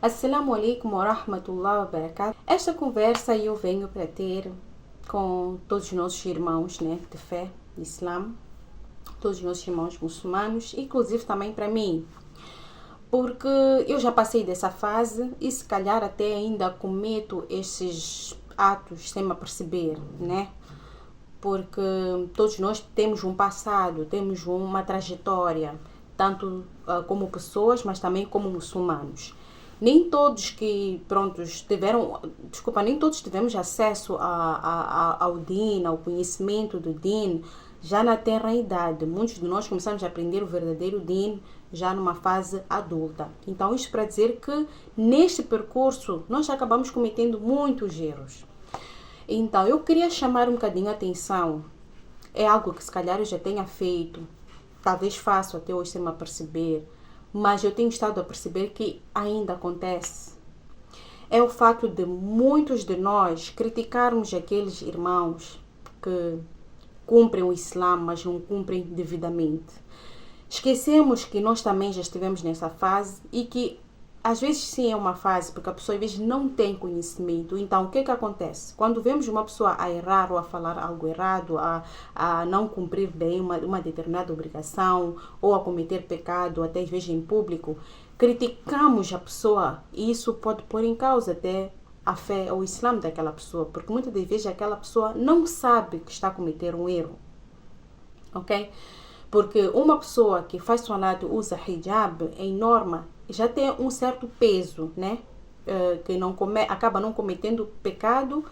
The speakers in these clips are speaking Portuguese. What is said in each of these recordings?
Assalamu alaikum wa rahmatullahi wa barakatuh. Esta conversa eu venho para ter com todos os nossos irmãos, de fé, de Islã, todos os nossos irmãos muçulmanos, inclusive também para mim, porque eu já passei dessa fase e se calhar até ainda cometo esses atos sem me aperceber, Porque todos nós temos um passado, temos uma trajetória, tanto como pessoas, mas também como muçulmanos. Nem todos nem todos tivemos acesso ao Din, ao conhecimento do Din, já na tenra idade. Muitos de nós começamos a aprender o verdadeiro Din já numa fase adulta. Então, isso para dizer que neste percurso nós acabamos cometendo muitos erros. Então, eu queria chamar um bocadinho a atenção. É algo que se calhar eu já tenha feito, talvez faço até hoje sem me aperceber, mas eu tenho estado a perceber que ainda acontece. É o fato de muitos de nós criticarmos aqueles irmãos que cumprem o Islã, mas não cumprem devidamente. Esquecemos que nós também já estivemos nessa fase e que às vezes sim é uma fase, porque a pessoa às vezes não tem conhecimento. Então, o que acontece? Quando vemos uma pessoa a errar ou a falar algo errado, a não cumprir bem uma determinada obrigação, ou a cometer pecado, até às vezes em público, criticamos a pessoa e isso pode pôr em causa até a fé ou o Islã daquela pessoa, porque muitas das vezes aquela pessoa não sabe que está a cometer um erro, ok? Porque uma pessoa que faz salat, usa hijab, em norma, já tem um certo peso, que acaba não cometendo pecado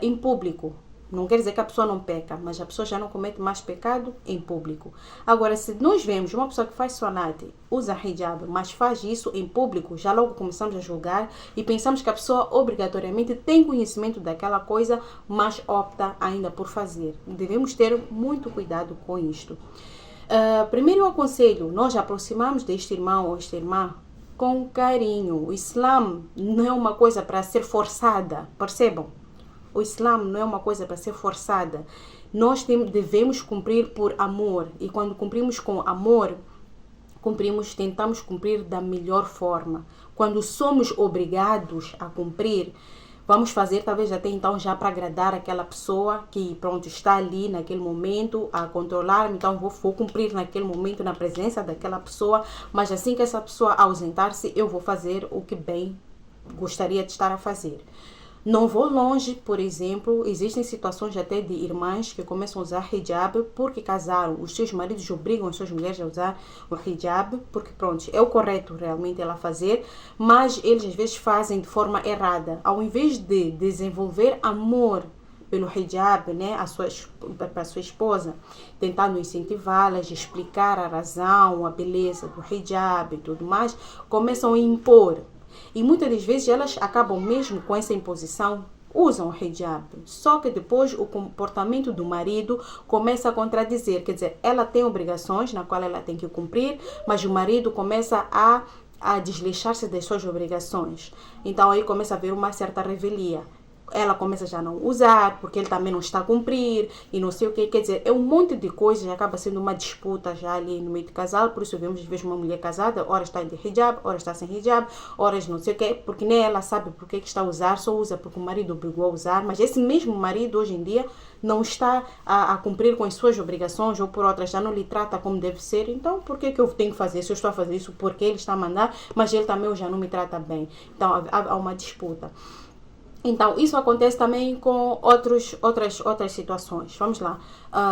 em público. Não quer dizer que a pessoa não peca, mas a pessoa já não comete mais pecado em público. Agora, se nós vemos uma pessoa que faz salat, usa hijab, mas faz isso em público, já logo começamos a julgar e pensamos que a pessoa obrigatoriamente tem conhecimento daquela coisa, mas opta ainda por fazer. Devemos ter muito cuidado com isto. Primeiro eu aconselho, nós aproximamos deste irmão ou esta irmã com carinho. O Islã não é uma coisa para ser forçada, percebam? O Islã não é uma coisa para ser forçada. Nós devemos cumprir por amor, e quando cumprimos com amor, tentamos cumprir da melhor forma. Quando somos obrigados a cumprir, vamos fazer talvez até então já para agradar aquela pessoa que está ali naquele momento a controlar, então vou cumprir naquele momento na presença daquela pessoa, mas assim que essa pessoa ausentar-se, eu vou fazer o que bem gostaria de estar a fazer. Não vou longe, por exemplo, existem situações até de irmãs que começam a usar hijab porque casaram. Os seus maridos obrigam as suas mulheres a usar o hijab porque, é o correto realmente ela fazer, mas eles às vezes fazem de forma errada. Ao invés de desenvolver amor pelo hijab, para a sua esposa, tentando incentivá-las, explicar a razão, a beleza do hijab e tudo mais, começam a impor. E muitas das vezes elas acabam mesmo com essa imposição, usam o hijab. Só que depois o comportamento do marido começa a contradizer. Quer dizer, ela tem obrigações na qual ela tem que cumprir, mas o marido começa a desleixar-se das suas obrigações. Então aí começa a haver uma certa revelia. Ela começa já a não usar, porque ele também não está a cumprir, e não sei o que. Quer dizer, é um monte de coisas, acaba sendo uma disputa já ali no meio de casal. Por isso vemos às vezes uma mulher casada, ora está de hijab, ora está sem hijab, ora não sei o que, porque nem ela sabe por que está a usar, só usa porque o marido obrigou a usar, mas esse mesmo marido hoje em dia não está a cumprir com as suas obrigações, ou por outras já não lhe trata como deve ser. Então por que eu tenho que fazer? Se eu estou a fazer isso porque ele está a mandar, mas ele também já não me trata bem. Então há uma disputa. Então, isso acontece também com outras situações. Vamos lá.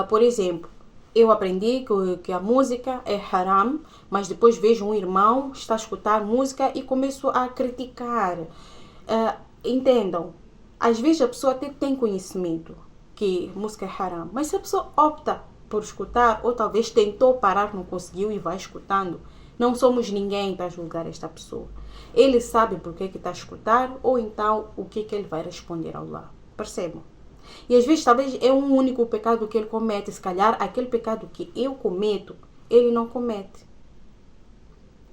Por exemplo, eu aprendi que a música é haram, mas depois vejo um irmão está a escutar música e começo a criticar. Entendam, às vezes a pessoa até tem conhecimento que música é haram, mas se a pessoa opta por escutar, ou talvez tentou parar, não conseguiu e vai escutando, não somos ninguém para julgar esta pessoa. Ele sabe por que está a escutar, ou então o que ele vai responder ao Allah. Percebam? E às vezes talvez é um único pecado que ele comete. Se calhar aquele pecado que eu cometo, ele não comete.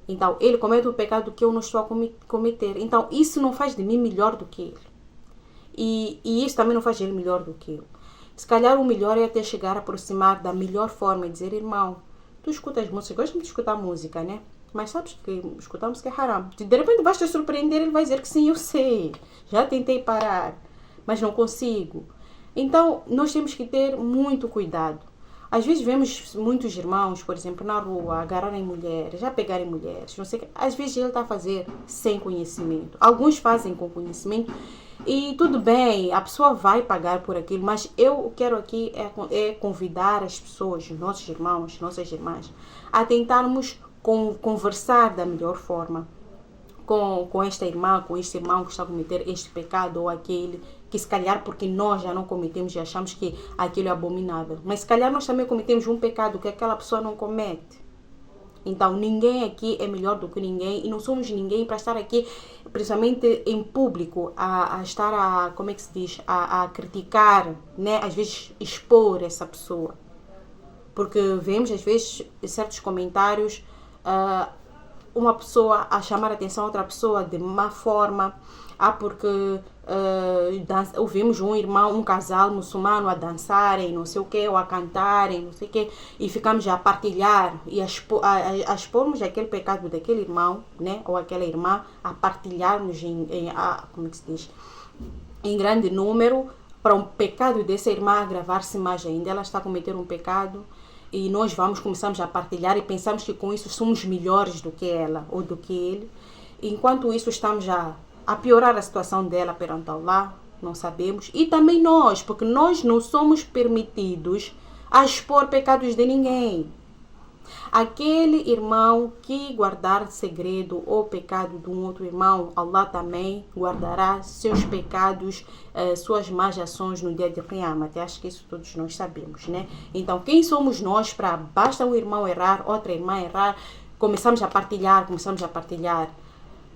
Então ele comete um pecado que eu não estou a cometer. Então isso não faz de mim melhor do que ele. E isso também não faz de ele melhor do que eu. Se calhar o melhor é até aproximar da melhor forma e dizer: irmão, tu escutas música, gostas de escutar música, Mas sabes que escutamos que é haram. De repente vais te surpreender, ele vai dizer que sim, eu sei. Já tentei parar, mas não consigo. Então, nós temos que ter muito cuidado. Às vezes vemos muitos irmãos, por exemplo, na rua, agarrarem mulheres, já pegarem mulheres, não sei o que. Às vezes ele está a fazer sem conhecimento. Alguns fazem com conhecimento e tudo bem, a pessoa vai pagar por aquilo, mas eu quero aqui é convidar as pessoas, nossos irmãos, nossas irmãs, a tentarmos conversar da melhor forma com esta irmã, com este irmão que está a cometer este pecado ou aquele, que se calhar porque nós já não cometemos e achamos que aquilo é abominável. Mas se calhar nós também cometemos um pecado que aquela pessoa não comete. Então ninguém aqui é melhor do que ninguém e não somos ninguém para estar aqui, principalmente em público, a estar como é que se diz, a criticar, né? Às vezes expor essa pessoa. Porque vemos às vezes certos comentários, uma pessoa a chamar a atenção a outra pessoa de má forma, porque ouvimos um casal muçulmano a dançarem, não sei o que, ou a cantarem, não sei o que, e ficamos a partilhar e a expormos aquele pecado daquele irmão, né, ou aquela irmã, a partilharmos como é que se diz, em grande número, para um pecado dessa irmã agravar-se mais ainda. Ela está a cometer um pecado e nós começamos a partilhar e pensamos que com isso somos melhores do que ela ou do que ele. Enquanto isso estamos a piorar a situação dela perante Allah, não sabemos. E também nós, porque nós não somos permitidos a expor pecados de ninguém. Aquele irmão que guardar segredo ou pecado de um outro irmão, Allah também guardará seus pecados, suas más ações no dia de Qiyamah. Acho que isso todos nós sabemos, né? Então, quem somos nós para, basta um irmão errar, outra irmã errar, começamos a partilhar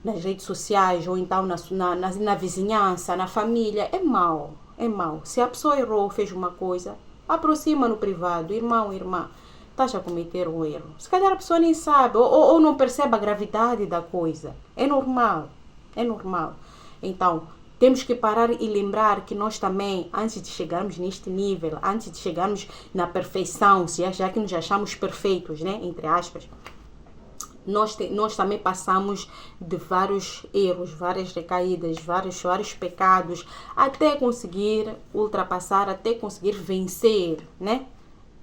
nas redes sociais ou então na vizinhança, na família? É mau, é mau. Se a pessoa errou, fez uma coisa, aproxima no privado, irmão, irmã, estás a cometer um erro. Se calhar a pessoa nem sabe ou não percebe a gravidade da coisa. É normal, é normal. Então, temos que parar e lembrar que nós também, antes de chegarmos neste nível, antes de chegarmos na perfeição, já que nos achamos perfeitos, né, entre aspas, nós também passamos de vários erros, várias recaídas, vários pecados, até conseguir ultrapassar, até conseguir vencer, né?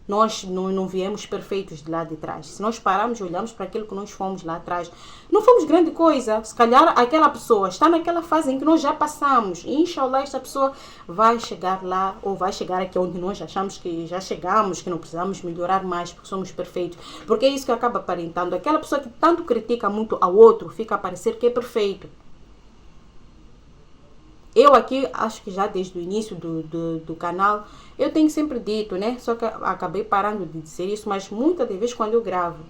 Nós não viemos perfeitos de lá de trás. Se nós pararmos e olharmos para aquilo que nós fomos lá atrás, não fomos grande coisa. Se calhar aquela pessoa está naquela fase em que nós já passamos. E, inshallah, esta pessoa vai chegar lá, ou vai chegar aqui onde nós achamos que já chegamos, que não precisamos melhorar mais, porque somos perfeitos. Porque é isso que acaba aparentando. Aquela pessoa que tanto critica muito ao outro, fica a parecer que é perfeito. Eu aqui, acho que já desde o início do canal, eu tenho sempre dito, né? Só que acabei parando de dizer isso, mas muitas das vezes quando eu gravo,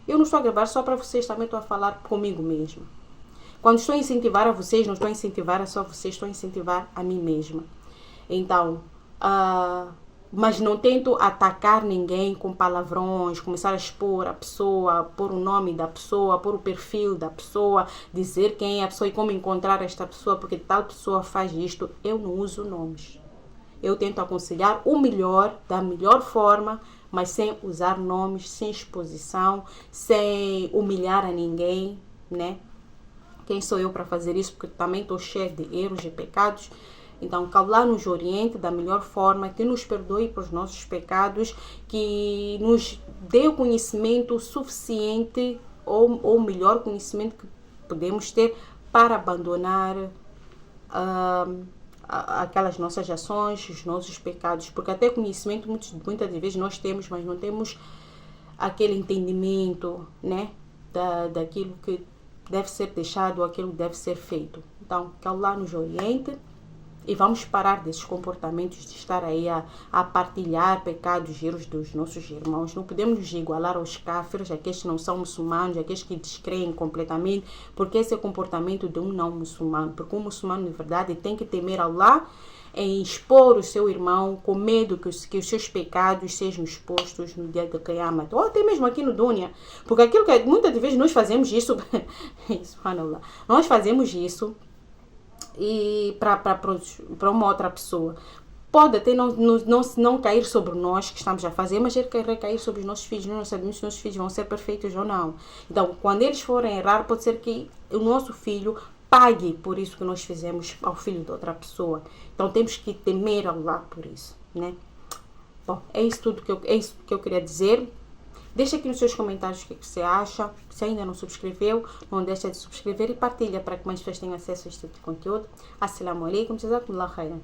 eu não estou a gravar só para vocês, também estou a falar comigo mesma. Quando estou a incentivar a vocês, não estou a incentivar a só vocês, estou a incentivar a mim mesma. Então, mas não tento atacar ninguém com palavrões, começar a expor a pessoa, pôr o nome da pessoa, pôr o perfil da pessoa, dizer quem é a pessoa e como encontrar esta pessoa, porque tal pessoa faz isto. Eu não uso nomes. Eu tento aconselhar o melhor, da melhor forma, mas sem usar nomes, sem exposição, sem humilhar a ninguém, né? Quem sou eu para fazer isso? Porque também estou cheia de erros e pecados. Então, que Allah nos oriente da melhor forma, que nos perdoe por os nossos pecados, que nos dê o conhecimento suficiente ou o melhor conhecimento que podemos ter para abandonar aquelas nossas ações, os nossos pecados. Porque até conhecimento muitas vezes nós temos, mas não temos aquele entendimento, né, daquilo que deve ser deixado, aquilo que deve ser feito. Então, que Allah nos oriente. E vamos parar desses comportamentos de estar aí a partilhar pecados e erros dos nossos irmãos. Não podemos nos igualar aos cáfiros, aqueles que não são muçulmanos, aqueles que descreem completamente, porque esse é o comportamento de um não muçulmano. Porque um muçulmano, de verdade, tem que temer Allah em expor o seu irmão com medo que os seus pecados sejam expostos no dia do Qiyamah. Ou até mesmo aqui no Dunya. Porque aquilo que muitas vezes nós fazemos isso, subhanallah, nós fazemos isso e para uma outra pessoa. pode até não cair sobre nós que estamos a fazer, mas ele quer recair sobre os nossos filhos. Nós não sabemos se nossos filhos vão ser perfeitos ou não. Então, quando eles forem errar, pode ser que o nosso filho pague por isso que nós fizemos ao filho de outra pessoa. Então, temos que temer Allah por isso, né? Bom, é isso que eu queria dizer. Deixa aqui nos seus comentários o que você acha. Se ainda não subscreveu, não deixa de subscrever e partilha para que mais pessoas tenham acesso a este tipo de conteúdo. Assalamu alaikum, jazakumullah khairan.